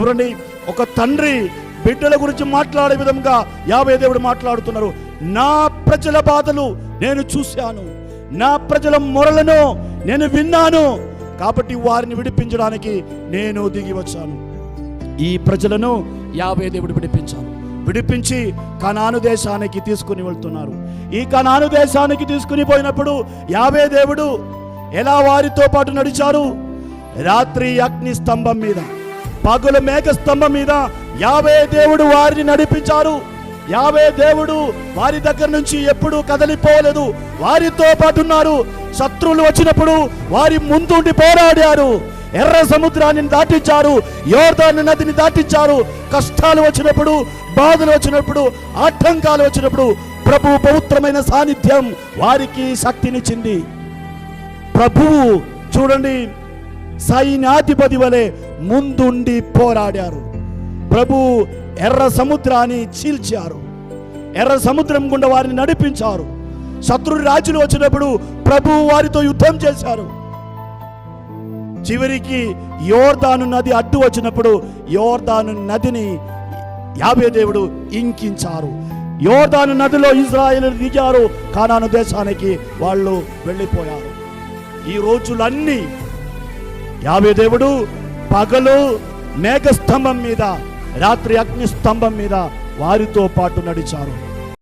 చూడండి, ఒక తండ్రి బిడ్డల గురించి మాట్లాడే విధంగా యావే దేవుడు మాట్లాడుతున్నారు. నా ప్రజల బాధలు నేను చూశాను, నా ప్రజల మొరలను నేను విన్నాను, కాబట్టి వారిని విడిపించడానికి నేను దిగి వచ్చాను. ఈ ప్రజలను యావే దేవుడు విడిపించి కనాను దేశానికి తీసుకుని వెళ్తున్నారు. ఈ కనాను దేశానికి తీసుకుని పోయినప్పుడు యావే దేవుడు ఎలా వారితో పాటు నడిచారు? రాత్రి అగ్ని స్తంభం మీద, పగలు మేఘ స్తంభం మీద యావే దేవుడు వారిని నడిపించారు. యావే దేవుడు వారి దగ్గర నుంచి ఎప్పుడూ కదలిపోలేదు, వారితో పాటు ఉన్నారు. శత్రువులు వచ్చినప్పుడు వారి ముందుండి పోరాడారు. ఎర్ర సముద్రాన్ని దాటించారు, యోర్దాను నదిని దాటించారు. కష్టాలు వచ్చినప్పుడు, బాధలు వచ్చినప్పుడు, ఆటంకాలు వచ్చినప్పుడు ప్రభు పవిత్రమైన సాన్నిధ్యం వారికి శక్తినిచ్చింది. ప్రభువు చూడండి, సైన్యాధిపతి వలె ముందుండి పోరాడారు. ప్రభు ఎర్ర సముద్రాన్ని చీల్చారు, ఎర్ర సముద్రం గుండా వారిని నడిపించారు. శత్రు రాజులు వచ్చినప్పుడు ప్రభు వారితో యుద్ధం చేశారు. చివరికి యోర్దాను నది అడ్డు వచ్చినప్పుడు యోర్దాను నదిని యావే దేవుడు ఇంకించారు. యోర్దాను నదిలో ఇశ్రాయేలీయులు దిగారు, కానాను దేశానికి వాళ్ళు వెళ్ళిపోయారు. ఈ రోజులన్నీ యావే దేవుడు పగలు మేఘస్తంభం మీద, రాత్రి అగ్ని స్తంభం మీద వారితో పాటు నడిచారు.